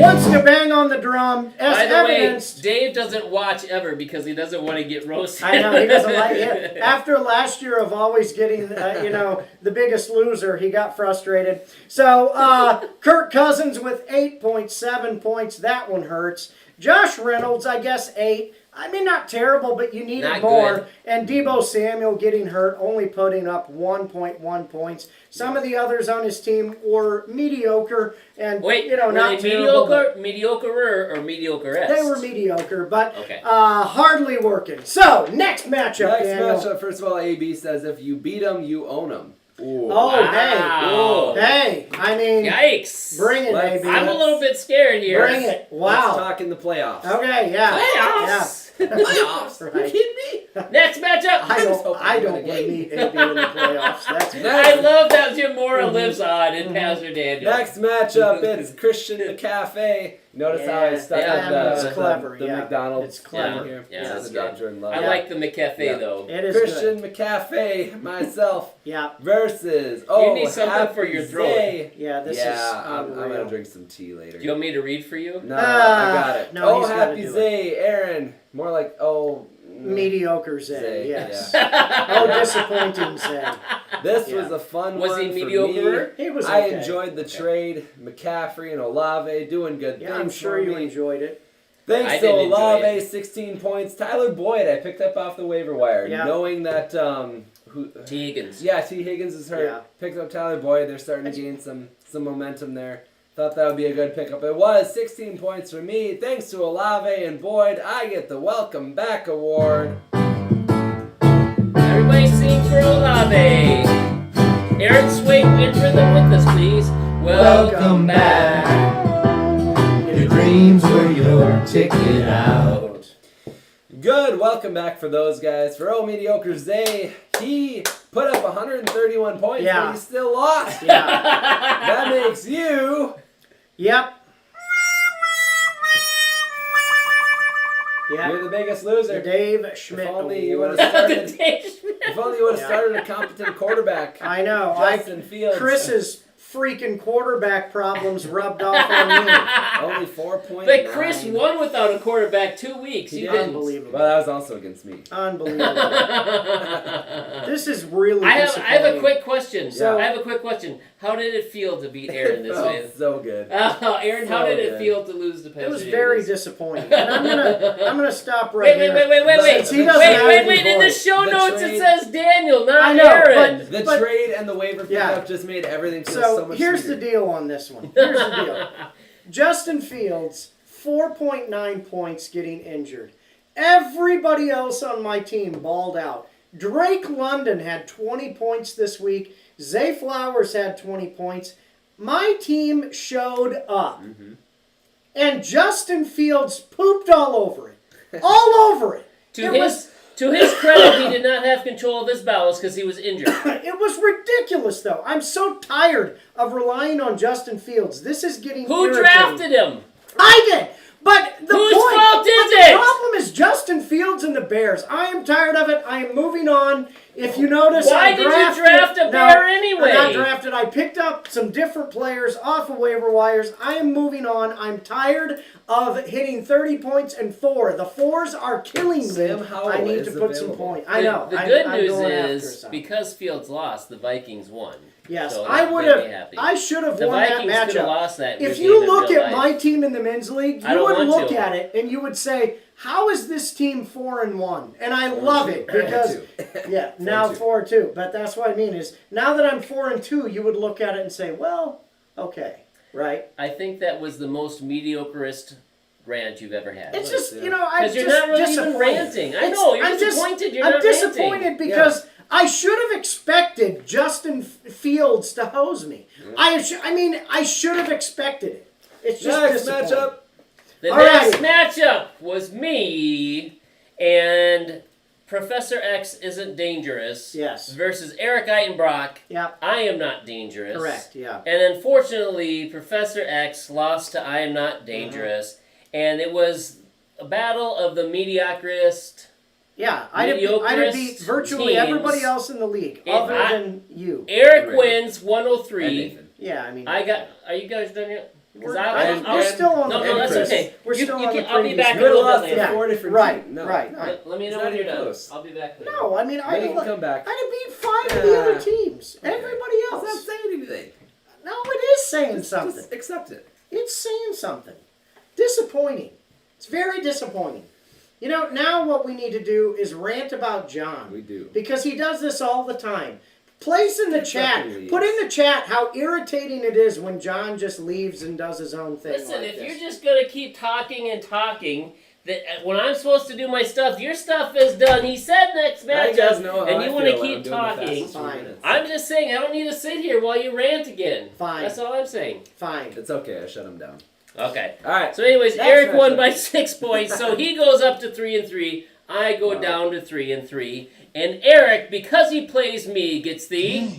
wants to bang on the drum as By the way, evidenced... Dave doesn't watch ever because he doesn't want to get roasted. I know, he doesn't like it. After last year of always getting, the biggest loser, he got frustrated. So, Kirk Cousins with 8.7 points. That one hurts. Josh Reynolds, I guess 8. I mean, not terrible, but you needed Not more. good. And Deebo Samuel getting hurt, only putting up 1.1 points. Some of the others on his team were mediocre and, Wait, not were they terrible. but mediocre or mediocre-est? They were mediocre, but Okay. hardly working. So, next matchup, Next Daniel. matchup, first of all, AB says if you beat them, you own them. Ooh. Oh, Wow. hey, I mean, Yikes. bring it, Let's- baby. I'm a little bit scared here. Bring it. Let's Wow. talk in the playoffs. Okay, yeah. Playoffs. Playoffs? Right. You kidding me? Next matchup. I don't hoping want to to win a game. meet AB in the playoffs. That's I love that Jim Mora lives on in Pastor Daniel. Next matchup, it's Christian McCafe. Notice how I stuck Yeah, in it's the, clever, the yeah. McDonald's It's clever. thing here. Yeah, that's the good. Dodger in love. I like the McCafe Yeah. though. It is Christian good. McCafe, myself, Yeah, versus You need something Happy for your throat. Zay. yeah. This Yeah, is I'm unreal. gonna drink some tea later. Do you want me to read for you? No, I got it. no, oh, he's gotta Happy do it. Zay, Aaron. More like Mediocre Zay, Zay, yes. yeah. Oh, disappointing Zay. This Yeah. was a fun Was one he for mediocre? He was I okay. enjoyed the trade. McCaffrey and Olave doing good Yeah, things I'm sure for you me. enjoyed it. Thanks I to didn't enjoy Olave, it. 16 points. Tyler Boyd, I picked up off the waiver wire, Yeah. knowing that T. Higgins. yeah, T. Higgins is hurt. Yeah. Picked up Tyler Boyd. They're starting to gain some momentum there. Thought that would be a good pickup. It was 16 points for me. Thanks to Olave and Boyd, I get the Welcome Back Award. Everybody sing for Olave. Aaron Sway, enter them with us, please. Welcome back. Your dreams were your ticket out. Good, welcome back for those guys. For mediocre Zay, he put up 131 points, Yeah. but he still lost. Yeah. That makes you Yep. Yeah. you're the biggest The loser. Dave Schmidt If only you Award. would have started. Dave Schmidt. If only you would have Yeah. started a competent quarterback. I know. Justin Fields. Chris's freaking quarterback problems rubbed off on me. Only 4.9. But Chris won without a quarterback 2 weeks. He You did. didn't. Unbelievable. Well, that was also against me. Unbelievable. This is really I have disappointing. a quick question. So- I have a quick question. How did it feel to beat Aaron this way? So good. Aaron, how So did it good. feel to lose to Penn It was State? very disappointing. And I'm gonna stop right Wait, here. wait. Since he doesn't have any In the voice. show The notes trade- it says Daniel, not I know, Aaron. The But- trade and the waiver Yeah. pickup just made everything feel so So much here's sweeter. the deal on this one. Here's the deal. Justin Fields, 4.9 points getting injured. Everybody else on my team balled out. Drake London had 20 points this week. Zay Flowers had 20 points. My team showed up. And Justin Fields pooped all over it. All over it. To his credit, he did not have control of his bowels because he was injured. It was ridiculous, though. I'm so tired of relying on Justin Fields. This is getting Who irritating. drafted him? I did. But the Whose point, fault is but it? the problem is Justin Fields and the Bears. I am tired of it. I am moving on. If you notice, Why I did you drafted, draft a Bear anyway? I'm not drafted. I picked up some different players off of waiver wires. I am moving on. I'm tired of hitting 30 points and 4. The 4s are killing me. Sam Howell I need to is put some available. points. I know. The I'm good going news after is some. because Fields lost, the Vikings won. Yes, So I that would made me have. happy. I should have The won that Vikings could have matchup. lost that. If game you in look real at life. my team in the men's league, I you don't would want look to. at it and you would say, "How is this team 4-1?" And I love it because, yeah, now 4-2. But that's what I mean is now that I'm 4-2, you would look at it and say, "Well, okay, right." I think that was the most mediocreest rant you've ever had. It's just I'm Because you're just not really even disappointed. ranting. I It's- know, you're I'm just- disappointed you're I'm not disappointed ranting. because I should have expected Justin Fields to hose me. I should have expected it. It's just Next disappointing. matchup. The All next right. matchup was me and Professor X Isn't Dangerous Yes. versus Eric Eitenbrock. Yep. I Am Not Dangerous. Correct. Yeah. And unfortunately, Professor X lost to I Am Not Dangerous. And it was a battle of the mediocrist. Yeah, I'd have Mediocrist beat virtually teams. everybody else in the league, If other I- than you. Eric Right. wins And 103. Nathan. Yeah, I mean, Are you guys done yet? 'Cause we're still on No, the no, that's previous- okay. We're You- still you on can- the I'll be previous back You a could have little bit lost later. to Yeah, 4 different right, teams. No. right. Let me know It's when not you're even done. close. I'll be back later. No, I mean, Maybe you can come back. I'd have beat 5 of the other Yeah. teams. Everybody It's else. not saying anything. No, it is saying something. Just accept it. It's saying something. Disappointing. It's very disappointing. You know, now what we need to do is rant about John. We do. Because he does this all the time. Place in the chat. Definitely Put is. in the chat how irritating it is when John just leaves and does his own thing. Listen, like if this. you're just gonna keep talking and talking, that when I'm supposed to do my stuff, your stuff is done. He said next Now you guys matchup, know how and I you feel want to when I'm keep doing the talking. fastest 3 Fine. minutes. I'm just saying, I don't need to sit here while you rant again. Fine. That's all I'm saying. Fine. It's okay. I shut him down. Okay. All right. So, anyways, Next Eric won matchup. by 6 points, so he goes up to 3-3. I go Wow. down to 3-3, and Eric, because he plays me, gets the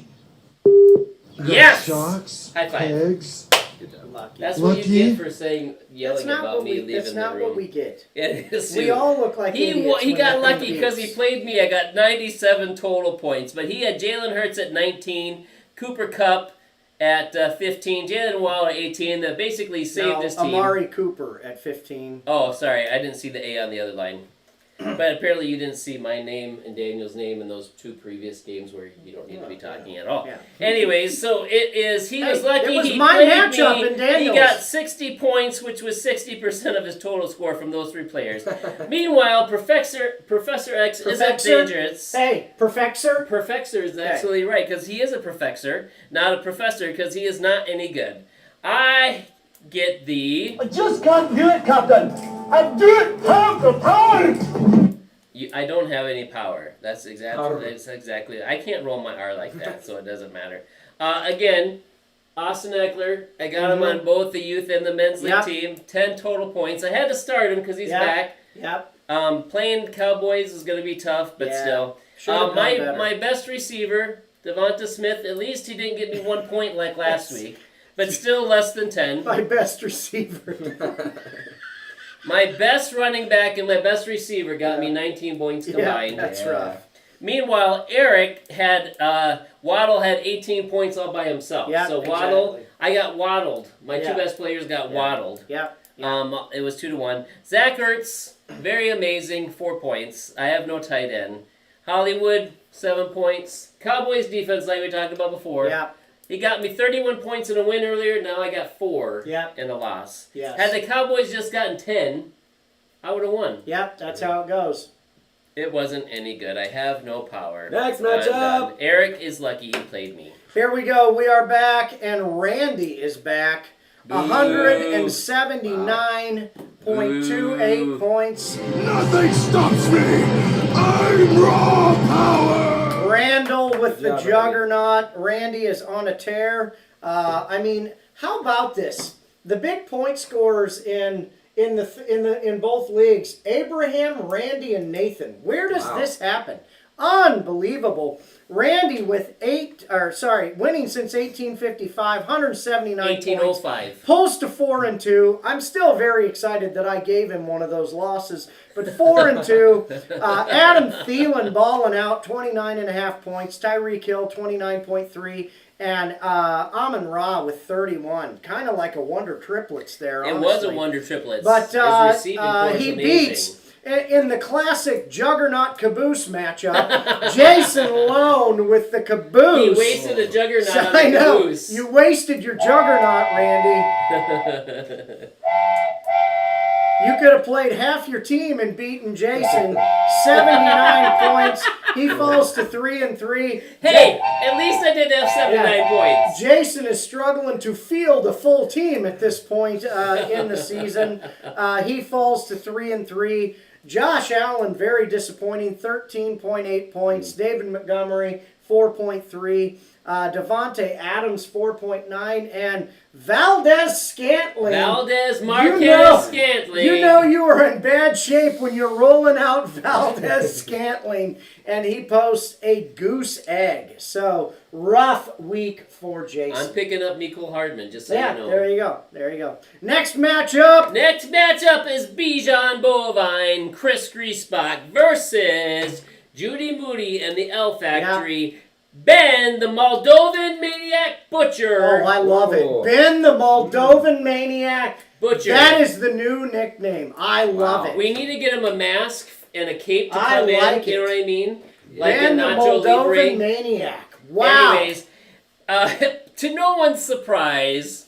yes. Sharks, High five. pigs. Good job. Lucky. That's what you Lucky. get for saying That's yelling not about what me we. leaving That's the not room. what we get. It is We too. all look like He idiots. he when got that lucky thing because he beats. played me. I got 97 total points, but he had Jalen Hurts at 19, Cooper Kupp at 15, Jalen Waddle at 18. That basically saved No, his team. Amari Cooper at 15. Oh, sorry, I didn't see the A on the other line. But apparently you didn't see my name and Daniel's name in those 2 previous games where you don't need to be talking at all. Yeah. Anyways, so it is. He was Hey, lucky. it was he my played matchup me. and Daniel's. He got 60 points, which was 60% of his total score from those 3 players. Meanwhile, Professor X isn't Professor? dangerous. Hey, Professor. Professor is absolutely right because he is a professor, not a professor because he is not any good. I get the. I just can't do it, Captain. I don't have the power. I don't have any power. That's Power. exactly. I can't roll my R like that, so it doesn't matter. Again, Austin Eckler. I got him on both the youth and the men's league Yep. team. 10 total points. I had to start him because he's Yep. back. Yep. Playing Cowboys is going to be tough, but Yeah. still. Should've done better. My best receiver, Devonta Smith. At least he didn't get me 1 point like last week, but still less than 10. My best receiver. My best running back and my best receiver got me 19 points combined. Yeah, that's Yeah. rough. Meanwhile, Eric had Waddle had 18 points all by himself. Yeah, so Waddle, exactly. I got waddled. My Yeah. two best players got waddled. Yep. It was 2-1. Zach Ertz, very amazing, 4 points. I have no tight end. Hollywood, 7 points. Cowboys defense, like we talked about before. Yep. He got me 31 points in a win earlier. Now I got 4 Yep. in a loss. Yes. Had the Cowboys just gotten 10, I would have won. Yep. That's how it goes. It wasn't any good. I have no power. Next I'm matchup. done. Eric is lucky he played me. Here we go. We are back, and Randy is back. 179.28 points. Nothing stops me. I'm raw power. Randall with the Good job, juggernaut. Randy is on a tear. I mean, how about this? The big point scorers in both leagues: Abraham, Randy, and Nathan. Where does this happen? Unbelievable. Randy with winning since 1855, 179 points. 1805. Pulls to 4-2. I'm still very excited that I gave him one of those losses. But 4-2. Adam Thielen balling out, 29.5 points. Tyreek Hill, 29.3. And Amon Ra with 31. Kind of like a wonder triplets there, It honestly. was a wonder triplets. But His receiving core was he amazing. beats, in the classic juggernaut caboose matchup, Jason Lone with the He caboose. wasted a juggernaut So, on I the know. goose. You wasted your juggernaut, Randy. You could have played half your team and beaten Jason. 79 points. He falls to 3-3. Hey, at least I did have 79 points. Jason is struggling to field a full team at this point in the season. He falls to 3-3. Josh Allen, very disappointing, 13.8 points. David Montgomery, 4.3. Devontae Adams, 4.9. And Valdez Scantling. Valdez Marquez Scantling. You know you were in bad shape when you're rolling out Valdez Scantling, and he posts a goose egg. So, rough week for Jason. I'm picking up Mecole Hardman, just so Yeah, you know. there you go. There you go. Next matchup. Next matchup is Bijan Bovine, Chris Griesbach versus Judy Moody and the L Factory. Ben, the Moldovan Maniac Butcher. Oh, I love it. Ben the Moldovan Maniac. Butcher. That is the new nickname. I love it. We need to get him a mask and a cape to I come in. like You know it. what I mean? Like Ben a the Nacho Moldovan Libre. Maniac. Wow. Anyways, to no one's surprise,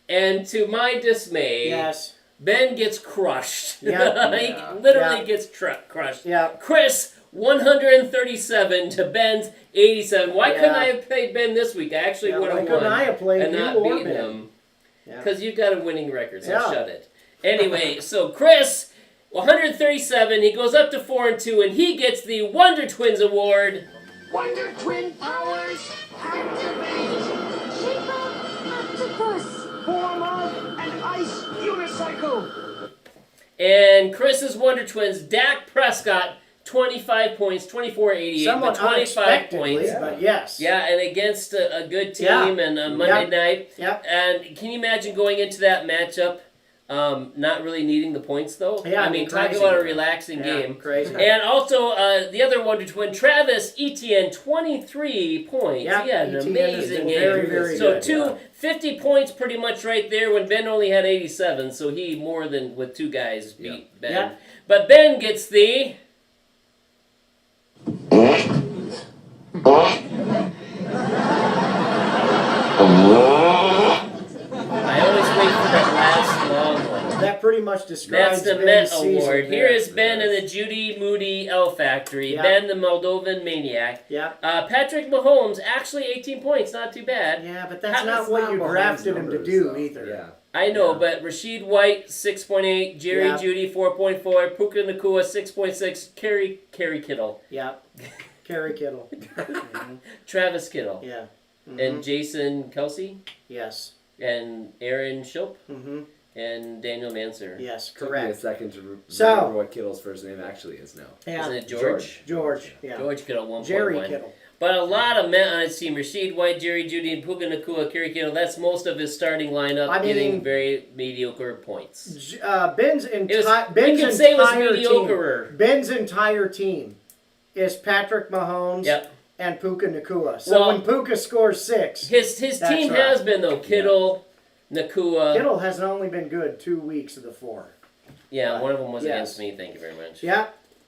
and to my dismay, Yes. Ben gets crushed. Yeah. He literally Yeah. gets crushed. Yeah. Chris, 137 to Ben's 87. Why couldn't Yeah. I have played Ben this week? I actually Yeah, would why have couldn't won I have played and you not or beaten Ben? him. Yeah. Because you've got a winning record, so Yeah. shut it. Anyway, so Chris, 137, he goes up to 4-2, and he gets the Wonder Twins Award. Wonder Twin powers activate! Shape up octopus! Form of an ice unicycle. And Chris's Wonder Twins, Dak Prescott, 25 points, 24-88, Somewhat but 25 unexpectedly, points. but yes. Yeah, and against a good team Yeah. and a Monday night. Yep. And can you imagine going into that matchup, not really needing the points though? Yeah, I mean, talk crazy. about a relaxing Yeah, game. crazy. And also, the other Wonder Twin, Travis Etienne, 23 points. Yep, He had an Etienne has amazing been game. very, very so good, two 50 points pretty much right there when Ben only had 87. So he more than with two guys beat Ben. Yeah. But Ben gets the... I always wait for that last long one. That pretty much describes That's the Ben's Met season Award. there. Here is Ben and the Judy Moody L Factory. Yeah. Ben, the Moldovan Maniac. Yeah. Patrick Mahomes, actually 18 points, not too bad. Yeah, but that's That's not what not you Mahomes' drafted him to numbers, do though. either. Yeah. I know, but Rashid White, 6.8. Jerry Yeah. Judy, 4.4. Puka Nakua, 6.6. Kerry Kittle. Yeah. Kerry Kittle. Travis Kittle. Yeah. And Jason Kelsey. Yes. And Aaron Shilp. Mm-hmm. And Daniel Manser. Yes, Took me a correct. second to So- remember what Kittle's first name actually is now. Isn't Yeah. it George? George. Yeah. George Kittle, 1.1. Jerry Kittle. But a lot of men on his team: Rashid White, Jerry Judy, and Puka Nakua, Kerry Kittle. That's most of his starting lineup, I mean- getting very mediocre points. Ben's It was, entire we can say it was mediocre. Ben's entire team is Patrick Mahomes Yep. and Puka Nakua. So Well- when Puka scores 6, His That's team right. has been though. Kittle, Nakua. Kittle has only been good 2 weeks of the 4. Yeah, one of them was Yes. against me. Thank you very much. Yeah.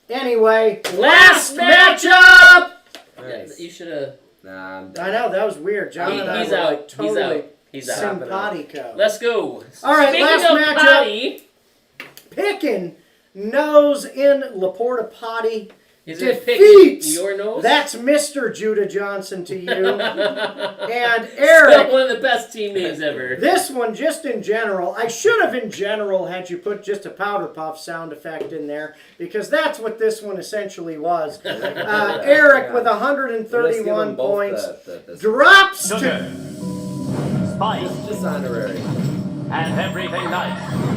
Anyway, Last matchup. Yeah, Nice. you should have. Nah, I'm done. I know that was weird. John and I He's were out. like totally He's out. simpatico. Let's go. All right, Speaking last of matchup. potty, Picking nose in Laporta Potty. is it Defeats. picking your nose? That's Mr. Judah Johnson to you. And Still Eric, one of the best team names ever. this one just in general, I should have in general had you put just a powder puff sound effect in there because that's what this one essentially was. Eric with Let's give 131 them both points the drops to Sugar, spice, just honorary. and everything nice.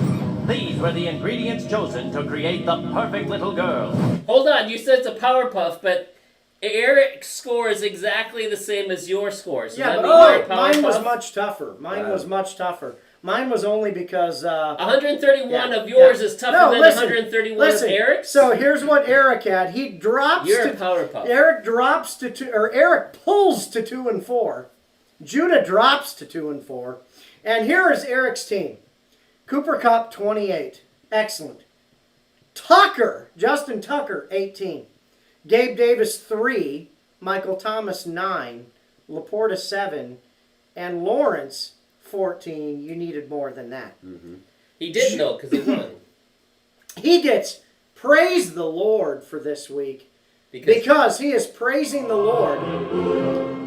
These were the ingredients chosen to create the perfect little girl. Hold on, you said it's a power puff, but Eric's score is exactly the same as your score. So yeah, that but means you're a power mine was puff? much tougher. Mine Wow. was much tougher. Mine was only because 131 yeah, of yours yeah. is tougher No, than listen, 131 listen. of Eric's. So here's what Eric had. He drops You're a to power puff. Eric drops to 2, or Eric pulls to 2 and 4. Judah drops to 2 and 4. And here is Eric's team. Cooper Kupp 28. Excellent. Tucker, Justin Tucker 18. Gabe Davis 3, Michael Thomas 9, Laporta 7, and Lawrence 14. You needed more than that. He didn't though, because he won. He gets praise the Lord for this week because he is praising the Lord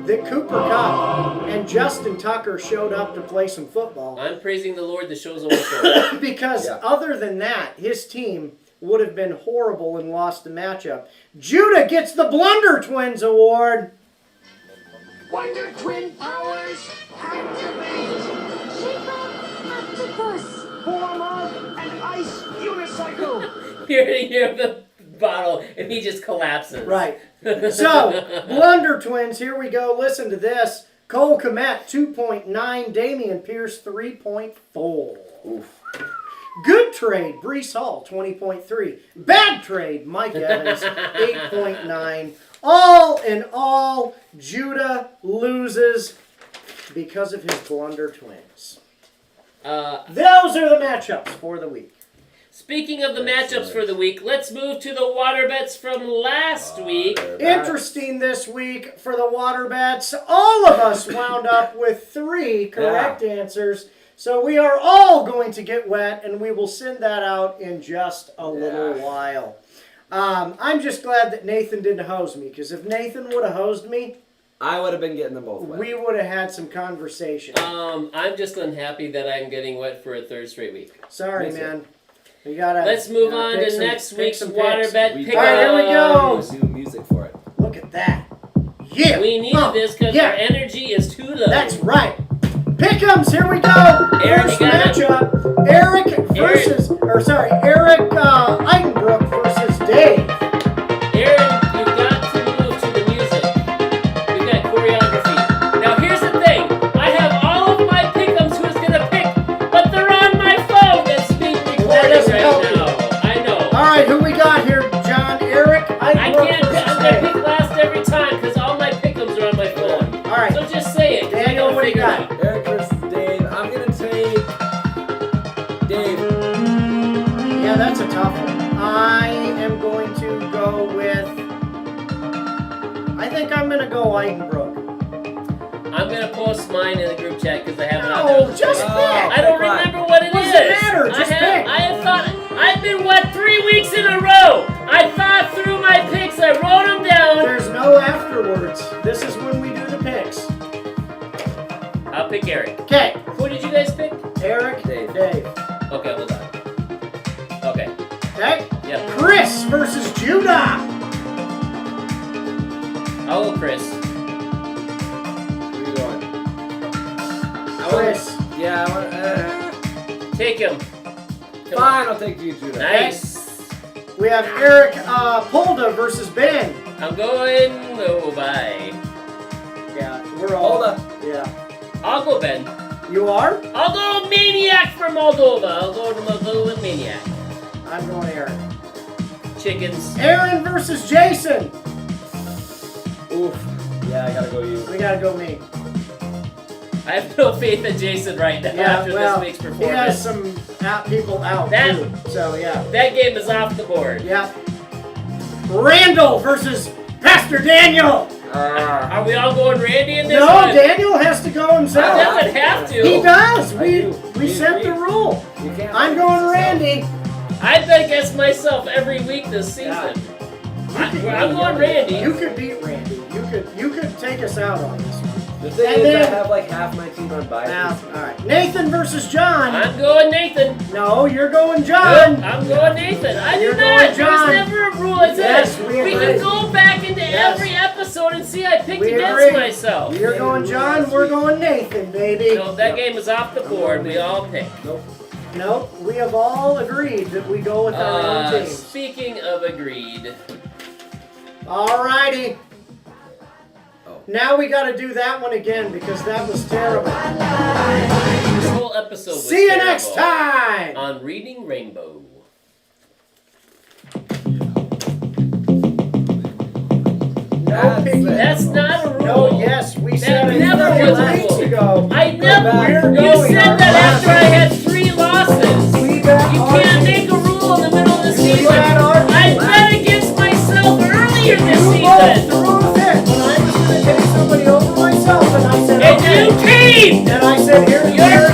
that Cooper Kupp and Justin Tucker showed up to play some football. I'm praising the Lord. The show's over. Because Yeah. other than that, his team would have been horrible and lost the matchup. Judah gets the Blunder Twins Award. Wonder Twin powers activate. Shape up octopus. Form of an ice unicycle. You're gonna hear the bottle, and he just collapses. Right. So, Blunder Twins, here we go. Listen to this. Cole Kmet, 2.9. Damian Pierce, 3.4. Good trade, Brees Hall, 20.3. Bad trade, Mike Evans, 8.9. All in all, Judah loses because of his Blunder Twins. Those are the matchups for the week. Speaking of the matchups for the week, let's move to the water bets from last week. Interesting this week for the water bets. All of us wound up with 3 correct answers. So we are all going to get wet, and we will send that out in just a little while. I'm just glad that Nathan didn't hose me, because if Nathan would have hosed me, I would have been getting them both wet. we would have had some conversation. I'm just unhappy that I'm getting wet for a third straight week. Sorry, me too. man. We gotta. Let's move gotta on pick to some- next pick week's some water picks. bet We pick. All right, here we go. Let's do music for it. Look at that. Yeah. We needed this because yeah. our energy is too low. That's right. Pick'ems, here we go. Eric, First you got it? matchup. Eric Eichenbrook versus Dave. Aaron, you've got to move to the music. We've got choreography. Now here's the thing. I have all of my pick'ems who's gonna pick, but they're on my phone that's being recorded doesn't right help now. I know. All right, who we got here, John? Eric I Eichenbrook can't. versus I'm gonna Dave. pick last every time because all my pick'ems are on my phone. All right. So just say it. 'cause I Daniel, gotta what do you figure it got? out. Eric versus Dave. I'm gonna take Dave. Yeah, that's a tough one. I am going to go with. I think I'm going to go Eichenbrook. I'm gonna post mine in the group chat because I have it on No, there. just Oh. pick. I don't Pick one. remember what it is. What does it matter? Just pick. I have thought. I've been what 3 weeks in a row. I thought through my picks. I wrote them down. There's no afterwards. This is when we do the picks. I'll pick Eric. Okay, Who did you guys pick? Eric, Dave. Dave. Okay, hold on. Okay. Okay, Yep. Chris versus Judah. I'll go Chris. Who are you going? Chris. Yeah, I want. Take him. Come on. Fine, I'll take you, Judah. Nice. We have Eric Polda versus Ben. I'm going. Oh, bye. Yeah, we're all. Hold up. Yeah. I'll go Ben. You are? I'll go Maniac for Moldova. I'll go to Moldova Maniac. I'm going Eric. Chickens. Aaron versus Jason. Yeah, I gotta go you. We gotta go me. I have no faith in Jason right now Yeah, after well, this week's he has performance. some people out That- too. So yeah. That game is off the board. Yeah. Randall versus Pastor Daniel. Are we all going Randy in this No, one? Daniel has to go He himself. doesn't have to. He does. I We do. we set the rule. You can't I'm pick going yourself. Randy. I bet against myself every week this season. Yeah. I'm going Randy. You could beat Randy. You could take us out on this one. The thing And is, I then- have like half my team on bye. Now, all right. Nathan versus John. I'm going Nathan. No, you're going John. I'm going Nathan. I do You're not. going There's John. never a rule. I said Yes, we we agree. can go back into Yes. every episode and see I picked We against agree. myself. You're going John. We're going Nathan, baby. No, that game is off the board. We all pick. Nope. Nope. We have all agreed that we go with our own team. Speaking of agreed, Alrighty. Oh. Now we got to do that one again because that was terrible. this whole episode was See you terrible. next time. On Reading Rainbow. No picking. That's not a rule. No, yes, we said it never 3 was a weeks rule. ago. I never. We're You going said our that last after I had 3 losses. We got You our can't team. make a rule in the middle of the season. had our I team. bet against myself earlier this You both season. threw a fit when I was going to take somebody over myself, and I said, And okay. you caved. And I said, here's You're